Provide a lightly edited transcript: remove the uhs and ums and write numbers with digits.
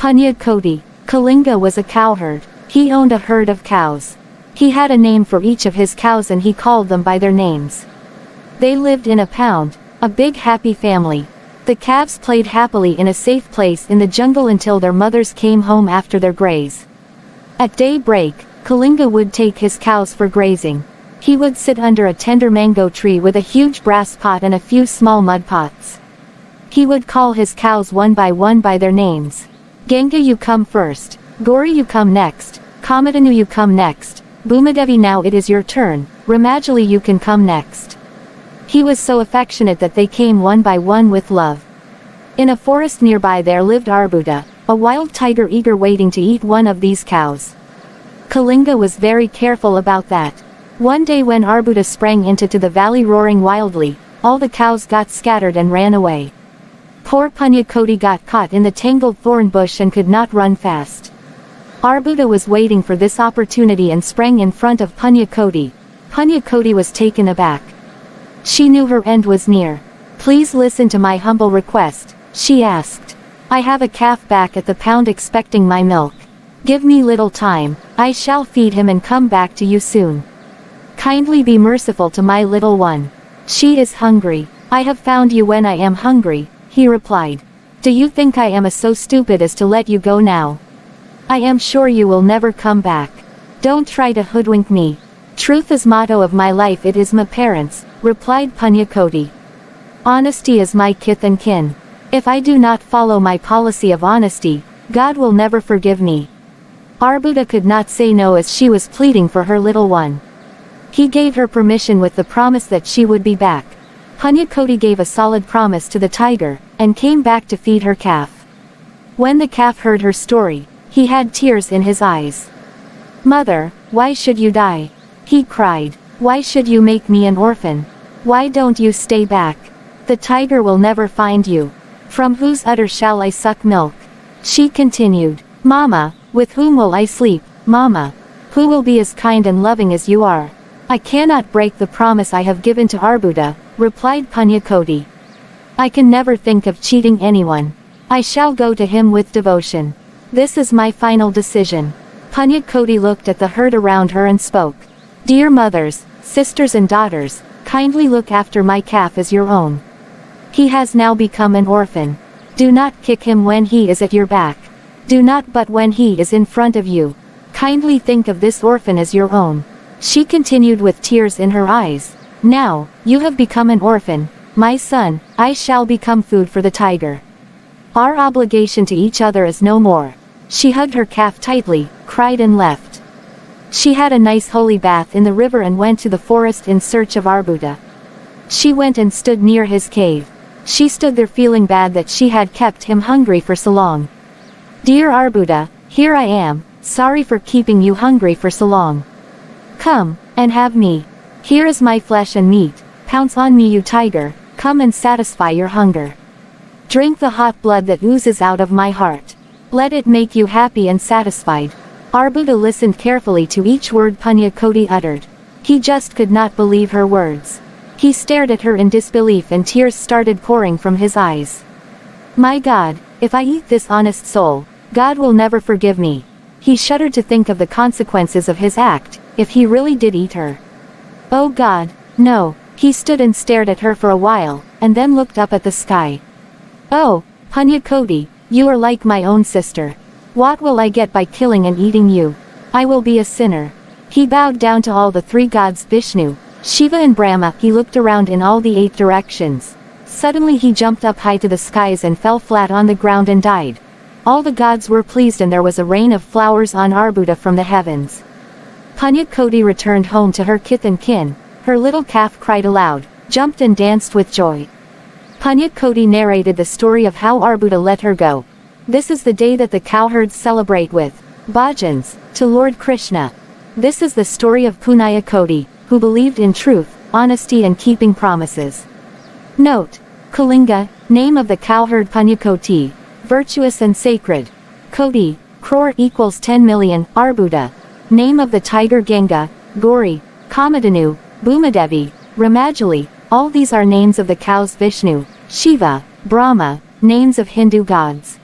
Punya Koti. Kalinga was a cowherd. He owned a herd of cows. He had a name for each of his cows and he called them by their names. They lived in a pound, a big happy family. The calves played happily in a safe place in the jungle until their mothers came home after their graze. At daybreak, Kalinga would take his cows for grazing. He would sit under a tender mango tree with a huge brass pot and a few small mud pots. He would call his cows one by their names. Ganga, you come first. Gori, you come next. Kamadanu, you come next. Bhumadevi, now it is your turn. Ramajali, you can come next. He was so affectionate that they came one by one with love. In a forest nearby there lived Arbuda, a wild tiger eager waiting to eat one of these cows. Kalinga was very careful about that. One day when Arbuda sprang into the valley roaring wildly, all the cows got scattered and ran away. Poor Punya Koti got caught in the tangled thorn bush and could not run fast. Arbuda was waiting for this opportunity and sprang in front of Punya Koti. Punya Koti was taken aback. She knew her end was near. Please listen to my humble request, she asked. I have a calf back at the pound expecting my milk. Give me little time, I shall feed him and come back to you soon. Kindly be merciful to my little one. She is hungry. I have found you when I am hungry, he replied. Do you think I am so stupid as to let you go now? I am sure you will never come back. Don't try to hoodwink me. Truth is motto of my life, it is my parents, replied Punya Koti. Honesty is my kith and kin. If I do not follow my policy of honesty, God will never forgive me. Arbuda could not say no as she was pleading for her little one. He gave her permission with the promise that she would be back. Punya Koti gave a solid promise to the tiger, and came back to feed her calf. When the calf heard her story, he had tears in his eyes. Mother, why should you die? He cried. Why should you make me an orphan? Why don't you stay back? The tiger will never find you. From whose udder shall I suck milk? She continued. Mama, with whom will I sleep, Mama? Who will be as kind and loving as you are? I cannot break the promise I have given to Arbuda, replied Punya Koti. I can never think of cheating anyone. I shall go to him with devotion. This is my final decision. Punya Koti looked at the herd around her and spoke. Dear mothers, sisters and daughters, kindly look after my calf as your own. He has now become an orphan. Do not kick him when he is at your back. Do not butt when he is in front of you. Kindly think of this orphan as your own. She continued with tears in her eyes. Now, you have become an orphan, my son, I shall become food for the tiger. Our obligation to each other is no more. She hugged her calf tightly, cried and left. She had a nice holy bath in the river and went to the forest in search of Arbuda. She went and stood near his cave. She stood there feeling bad that she had kept him hungry for so long. Dear Arbuda, here I am, sorry for keeping you hungry for so long. Come, and have me. Here is my flesh and meat, pounce on me you tiger, come and satisfy your hunger. Drink the hot blood that oozes out of my heart. Let it make you happy and satisfied. Arbuda listened carefully to each word Punya Koti uttered. He just could not believe her words. He stared at her in disbelief and tears started pouring from his eyes. My God, if I eat this honest soul, God will never forgive me. He shuddered to think of the consequences of his act, if he really did eat her. Oh God, no. He stood and stared at her for a while, and then looked up at the sky. Oh, Punya Koti, you are like my own sister. What will I get by killing and eating you? I will be a sinner. He bowed down to all the three gods Vishnu, Shiva and Brahma. He looked around in all the 8 directions. Suddenly he jumped up high to the skies and fell flat on the ground and died. All the gods were pleased and there was a rain of flowers on Arbuda from the heavens. Punya Koti returned home to her kith and kin. Her little calf cried aloud, jumped and danced with joy. Punya Koti narrated the story of how Arbuda let her go. This is the day that the cowherds celebrate with bhajans to Lord Krishna. This is the story of Punya Koti, who believed in truth, honesty and keeping promises. Note: Kalinga, name of the cowherd Punya Koti, virtuous and sacred. Koti, crore equals 10 million. Arbuda, name of the tiger Ganga, Gori, Kamadanu, Bhumadevi, Ramajali. All these are names of the cows Vishnu, Shiva, Brahma, names of Hindu gods.